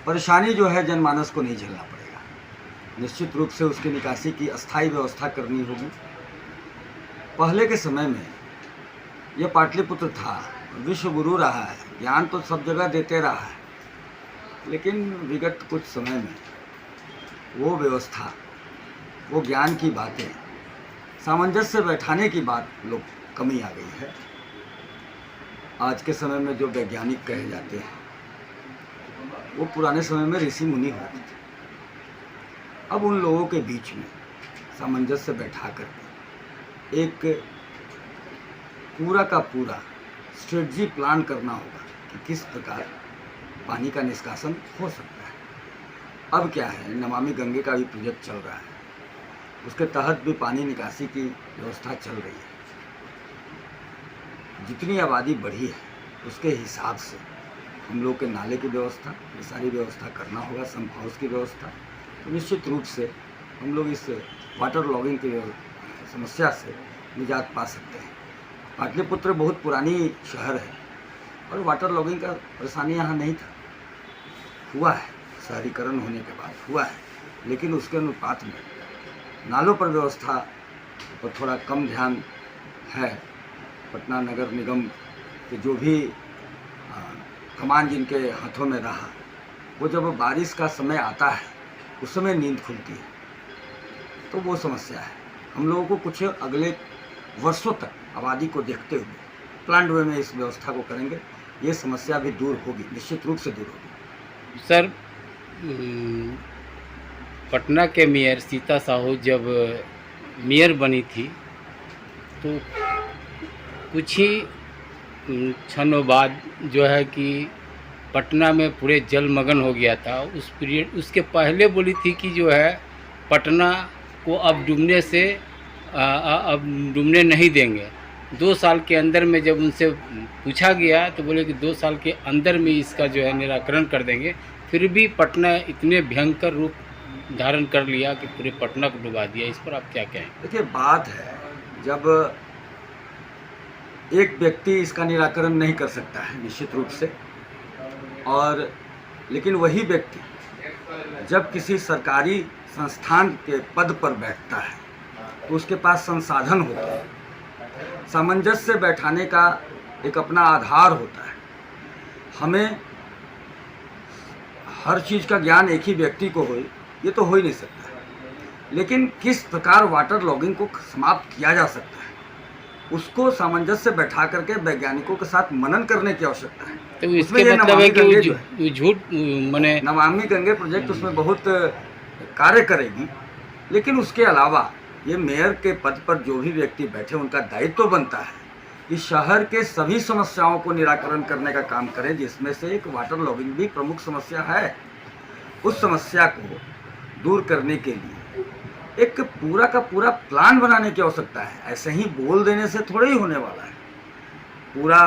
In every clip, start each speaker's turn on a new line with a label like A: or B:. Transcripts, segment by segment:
A: परेशानी जो है जनमानस को नहीं झेलना पड़ेगा। निश्चित रूप से उसकी निकासी की अस्थायी व्यवस्था करनी होगी। पहले के समय में यह पाटलिपुत्र था, विश्व गुरु रहा है, ज्ञान तो सब जगह देते रहा है, लेकिन विगत कुछ समय में वो व्यवस्था, वो ज्ञान की बातें, सामंजस्य बैठाने की बात लोग कमी आ गई है। आज के समय में जो वैज्ञानिक कहे जाते हैं वो पुराने समय में ऋषि मुनि होते थे। अब उन लोगों के बीच में सामंजस्य बैठा कर एक पूरा का पूरा स्ट्रेटजी प्लान करना होगा कि किस प्रकार पानी का निष्कासन हो सकता है। अब क्या है, नमामि गंगे का भी प्रोजेक्ट चल रहा है, उसके तहत भी पानी निकासी की व्यवस्था चल रही है। जितनी आबादी बढ़ी है उसके हिसाब से हम लोग के नाले की व्यवस्था, ये सारी व्यवस्था करना होगा, सम्प हाउस की व्यवस्था। तो निश्चित रूप से हम लोग इस वाटर लॉगिंग की समस्या से निजात पा सकते हैं। पाटलिपुत्र बहुत पुरानी शहर है और वाटर लॉगिंग का परेशानी यहाँ नहीं था, हुआ है शहरीकरण होने के बाद हुआ है, लेकिन उसके अनुपात में नालों पर व्यवस्था पर थोड़ा कम ध्यान है। पटना नगर निगम के जो भी कमान जिनके हाथों में रहा, वो जब बारिश का समय आता है उस समय नींद खुलती है, तो वो समस्या है। हम लोगों को कुछ अगले वर्षों तक आबादी को देखते हुए प्लान्ड वे में इस व्यवस्था को करेंगे, ये समस्या भी दूर होगी, निश्चित रूप से दूर होगी।
B: सर, पटना के मेयर सीता साहू जब मेयर बनी थी तो कुछ ही क्षणों बाद जो है कि पटना में पूरे जलमग्न हो गया था। उस पीरियड, उसके पहले बोली थी कि जो है पटना को अब डूबने से अब डूबने नहीं देंगे। 2 साल के अंदर में जब उनसे पूछा गया तो बोले कि 2 साल के अंदर में इसका जो है निराकरण कर देंगे। फिर भी पटना इतने भयंकर रूप धारण कर लिया कि पूरे पटना को डुबा दिया। इस पर आप क्या कहें?
A: देखिए, बात है जब एक व्यक्ति इसका निराकरण नहीं कर सकता है निश्चित रूप से, और लेकिन वही व्यक्ति जब किसी सरकारी संस्थान के पद पर बैठता है तो उसके पास संसाधन होते हैं, सामंजस्य बैठाने का एक अपना आधार होता है। हमें हर चीज़ का ज्ञान एक ही व्यक्ति को हो, ये तो हो ही नहीं सकता, लेकिन किस प्रकार वाटर लॉगिंग को समाप्त किया जा सकता है उसको सामंजस्य बैठा करके वैज्ञानिकों के साथ मनन करने की आवश्यकता है।
B: तो इसके मतलब है कि झूठ माने
A: नमामि गंगे प्रोजेक्ट उसमें बहुत कार्य करेगी, लेकिन उसके अलावा ये मेयर के पद पर जो भी व्यक्ति बैठे उनका दायित्व बनता है कि शहर के सभी समस्याओं को निराकरण करने का काम करें, जिसमें से एक वाटर लॉगिंग भी प्रमुख समस्या है। उस समस्या को दूर करने के लिए एक पूरा का पूरा प्लान बनाने की आवश्यकता है। ऐसे ही बोल देने से थोड़ा ही होने वाला है। पूरा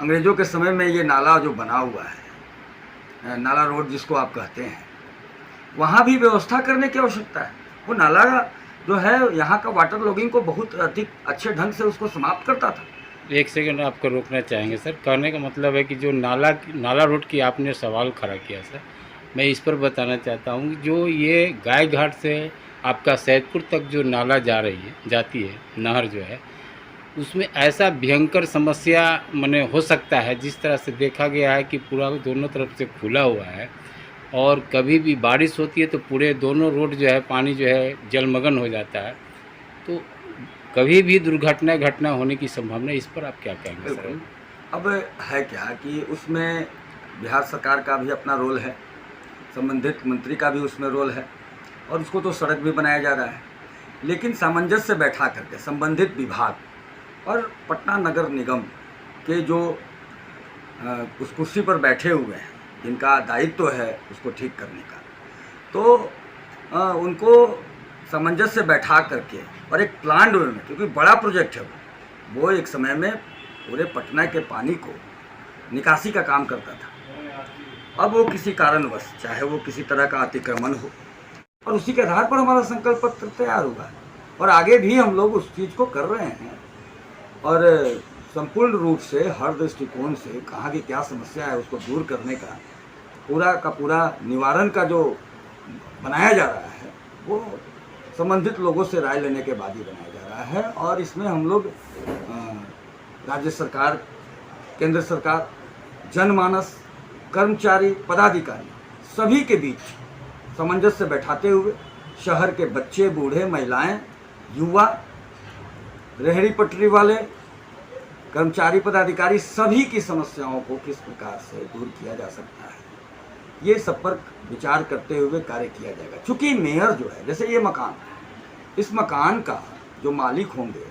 A: अंग्रेज़ों के समय में ये नाला जो बना हुआ है, नाला रोड जिसको आप कहते हैं, वहाँ भी व्यवस्था करने की आवश्यकता है। वो नाला जो है यहाँ का वाटर लॉगिंग को बहुत अधिक अच्छे ढंग से उसको समाप्त करता था।
B: एक सेकंड आपको रोकना चाहेंगे सर। कहने का मतलब है कि जो नाला रोड की आपने सवाल खड़ा किया सर, मैं इस पर बताना चाहता हूँ जो ये गाय घाट से आपका सैदपुर तक जो नाला जाती है नहर जो है, उसमें ऐसा भयंकर समस्या माने हो सकता है। जिस तरह से देखा गया है कि पूरा दोनों तरफ से खुला हुआ है और कभी भी बारिश होती है तो पूरे दोनों रोड जो है पानी जो है जलमग्न हो जाता है, तो कभी भी दुर्घटना घटना होने की संभावना। इस पर आप क्या कहेंगे सर?
A: अब है क्या कि उसमें बिहार सरकार का भी अपना रोल है, संबंधित मंत्री का भी उसमें रोल है, और उसको तो सड़क भी बनाया जा रहा है, लेकिन सामंजस्य बैठा करके संबंधित विभाग और पटना नगर निगम के जो उस कुर्सी पर बैठे हुए हैं, जिनका दायित्व है उसको ठीक करने का, तो उनको सामंजस्य बैठा करके और एक प्लान में, क्योंकि बड़ा प्रोजेक्ट है वो एक समय में पूरे पटना के पानी को निकासी का काम करता था। अब वो किसी कारणवश, चाहे वो किसी तरह का अतिक्रमण हो, और उसी के आधार पर हमारा संकल्प पत्र तैयार हुआ है और आगे भी हम लोग उस चीज़ को कर रहे हैं। और संपूर्ण रूप से हर दृष्टिकोण से कहाँ की क्या समस्या है उसको दूर करने का पूरा का पूरा निवारण का जो बनाया जा रहा है वो संबंधित लोगों से राय लेने के बाद ही बनाया जा रहा है। और इसमें हम लोग राज्य सरकार, केंद्र सरकार, जनमानस, कर्मचारी, पदाधिकारी सभी के बीच सामंजस्य बैठाते हुए शहर के बच्चे, बूढ़े, महिलाएं, युवा, रेहड़ी पटरी वाले, कर्मचारी, पदाधिकारी सभी की समस्याओं को किस प्रकार से दूर किया जा सकता है, ये सब पर विचार करते हुए कार्य किया जाएगा। चूँकि मेयर जो है, जैसे ये मकान, इस मकान का जो मालिक होंगे,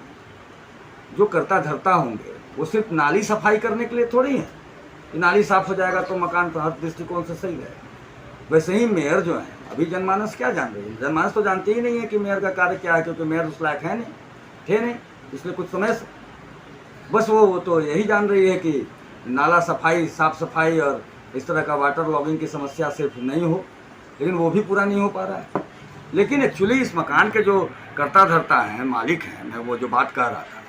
A: जो कर्ता धर्ता होंगे, वो सिर्फ नाली सफाई करने के लिए थोड़ी है कि नाली साफ हो जाएगा तो मकान तो हर दृष्टिकोण से सही रहेगा। वैसे ही मेयर जो है, अभी जनमानस क्या जान रही है? जनमानस तो जानते ही नहीं है कि मेयर का कार्य क्या है, क्योंकि मेयर उस लायक है नहीं, थे नहीं पिछले कुछ समय से। बस वो तो यही जान रही है कि नाला सफाई, साफ सफाई और इस तरह का वाटर लॉगिंग की समस्या सिर्फ नहीं हो, लेकिन वो भी पूरा नहीं हो पा रहा है। लेकिन एक्चुअली इस मकान के जो कर्ता धर्ता हैं, मालिक हैं, मैं वो जो बात कह रहा था,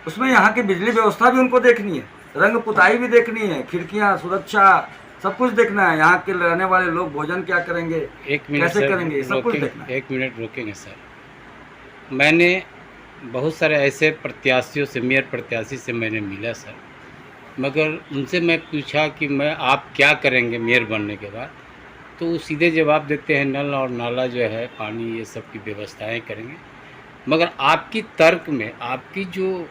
A: उसमें यहाँ की बिजली व्यवस्था भी उनको देखनी है, रंग पुताई भी देखनी है, खिड़कियाँ, सुरक्षा, सब कुछ देखना है। यहाँ के रहने वाले लोग भोजन क्या करेंगे, कैसे करेंगे, सब कुछ देखना है।
B: 1 मिनट रोकेंगे सर। मैंने बहुत सारे ऐसे प्रत्याशियों से, मेयर प्रत्याशी से मैंने मिला सर, मगर उनसे मैं पूछा कि आप क्या करेंगे मेयर बनने के बाद, तो वो सीधे जवाब देते हैं नल और नाला जो है, पानी, ये सब की व्यवस्थाएं करेंगे। मगर आपकी तर्क में, आपकी जो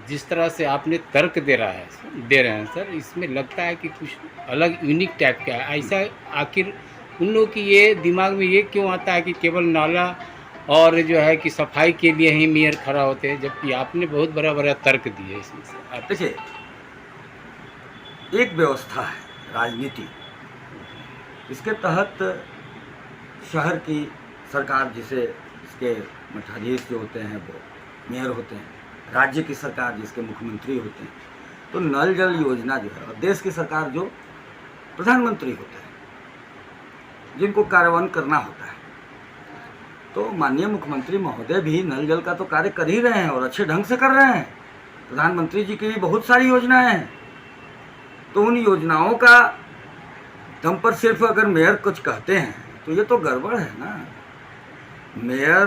B: जिस तरह से आपने तर्क दे रहे हैं सर, इसमें लगता है कि कुछ अलग यूनिक टाइप का है। ऐसा आखिर उन लोगों की ये दिमाग में ये क्यों आता है कि केवल नाला और जो है कि सफाई के लिए ही मेयर खड़ा होते हैं, जबकि आपने बहुत बड़ा बड़ा तर्क दिए इसमें से। आप
A: देखिए, एक व्यवस्था है राजनीति, इसके तहत शहर की सरकार, जिसे इसके मठाधीश जो होते हैं वो मेयर होते हैं, राज्य की सरकार जिसके मुख्यमंत्री होते हैं, तो नल जल योजना जो है, और देश की सरकार जो प्रधानमंत्री होते हैं, जिनको कार्यान्वयन करना होता है, तो माननीय मुख्यमंत्री महोदय भी नल जल का तो कार्य कर ही रहे हैं और अच्छे ढंग से कर रहे हैं। प्रधानमंत्री जी की भी बहुत सारी योजनाएं हैं, तो उन योजनाओं का दम पर सिर्फ अगर मेयर कुछ कहते हैं तो ये तो गड़बड़ है ना। मेयर,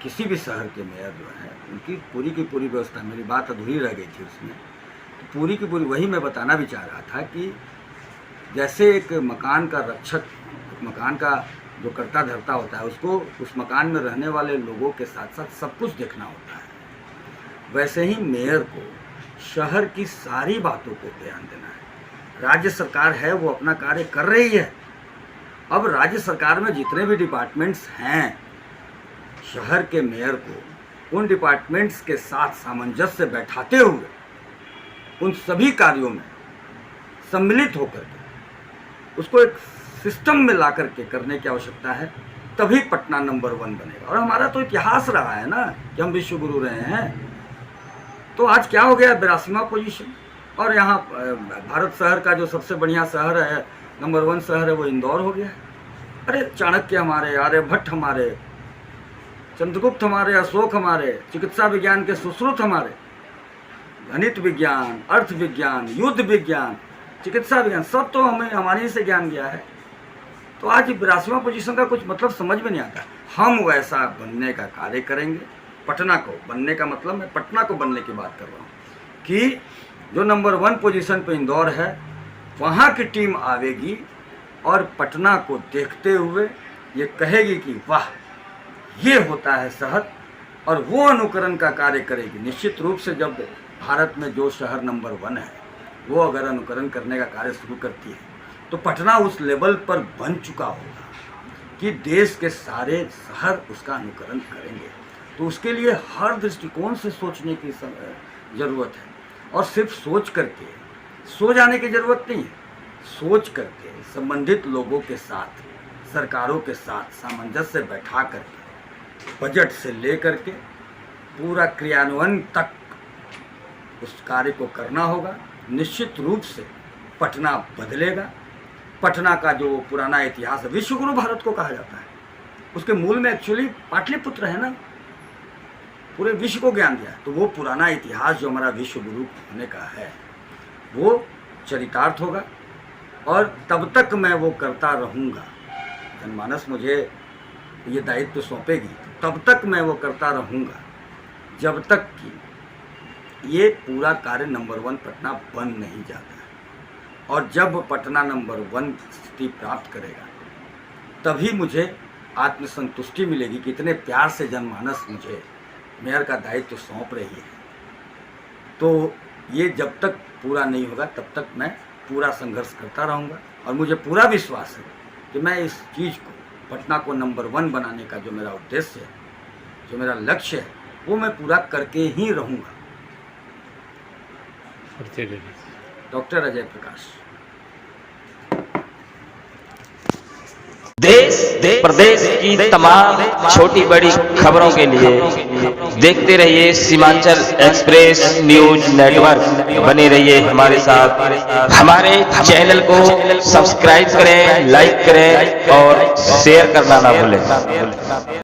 A: किसी भी शहर के मेयर जो है, उनकी पूरी की पूरी व्यवस्था, मेरी बात अधूरी रह गई थी उसमें, तो पूरी की पूरी वही मैं बताना भी चाह रहा था कि जैसे एक मकान का रक्षक, मकान का जो कर्ता धर्ता होता है, उसको उस मकान में रहने वाले लोगों के साथ साथ सब कुछ देखना होता है, वैसे ही मेयर को शहर की सारी बातों को ध्यान देना है। राज्य सरकार है वो अपना कार्य कर रही है। अब राज्य सरकार में जितने भी डिपार्टमेंट्स हैं, शहर के मेयर को उन डिपार्टमेंट्स के साथ सामंजस्य बैठाते हुए उन सभी कार्यों में सम्मिलित होकर के उसको एक सिस्टम में ला करके करने की आवश्यकता है, तभी पटना नंबर 1 बनेगा। और हमारा तो इतिहास रहा है ना कि हम विश्व गुरु रहे हैं। तो आज क्या हो गया, 82वां पोजीशन, और यहाँ भारत शहर का जो सबसे बढ़िया शहर है, नंबर 1 शहर है, वो इंदौर हो गया है। अरे चाणक्य हमारे, आर्यभट्ट हमारे, चंद्रगुप्त हमारे, अशोक हमारे, चिकित्सा विज्ञान के सुश्रुत हमारे, गणित विज्ञान, अर्थ विज्ञान, युद्ध विज्ञान, चिकित्सा विज्ञान, सब तो हमें हमारे ही से ज्ञान गया है। तो आज 82वां पोजीशन का कुछ मतलब समझ में नहीं आता। हम वैसा बनने का कार्य करेंगे। पटना को बनने का मतलब, मैं पटना को बनने की बात कर रहा हूँ कि जो नंबर 1 पोजीशन पे इंदौर है, वहाँ की टीम आवेगी और पटना को देखते हुए ये कहेगी कि वाह, ये होता है शहर, और वो अनुकरण का कार्य करेगी। निश्चित रूप से जब भारत में जो शहर नंबर 1 है वो अगर अनुकरण करने का कार्य शुरू करती है, तो पटना उस लेवल पर बन चुका होगा कि देश के सारे शहर उसका अनुकरण करेंगे। तो उसके लिए हर दृष्टिकोण से सोचने की ज़रूरत है, और सिर्फ सोच करके सो जाने की ज़रूरत नहीं है। सोच करके संबंधित लोगों के साथ, सरकारों के साथ सामंजस्य बैठा करके, बजट से ले करके पूरा क्रियान्वयन तक उस कार्य को करना होगा। निश्चित रूप से पटना बदलेगा। पटना का जो पुराना इतिहास है, विश्वगुरु भारत को कहा जाता है, उसके मूल में एक्चुअली पाटलिपुत्र है ना, पूरे विश्व को ज्ञान दिया। तो वो पुराना इतिहास जो हमारा विश्वगुरु होने का है, वो चरितार्थ होगा और तब तक मैं वो करता रहूँगा। जनमानस मुझे ये दायित्व सौंपेगी, तब तक मैं वो करता रहूँगा जब तक कि ये पूरा कार्य नंबर 1 पटना बन नहीं जाता है। और जब पटना नंबर 1 स्थिति प्राप्त करेगा तभी मुझे आत्मसंतुष्टि मिलेगी कि इतने प्यार से जनमानस मुझे मेयर का दायित्व सौंप रही है। तो ये जब तक पूरा नहीं होगा तब तक मैं पूरा संघर्ष करता रहूँगा। और मुझे पूरा विश्वास है कि मैं इस चीज़ को, पटना को नंबर 1 बनाने का जो मेरा उद्देश्य है, जो मेरा लक्ष्य है, वो मैं पूरा करके ही रहूँगा। डॉक्टर अजय प्रकाश।
C: देश प्रदेश की तमाम छोटी बड़ी खबरों के लिए देखते रहिए सीमांचल एक्सप्रेस न्यूज नेटवर्क। बने रहिए हमारे साथ। हमारे चैनल को सब्सक्राइब करें, लाइक करें और शेयर करना ना भूलें।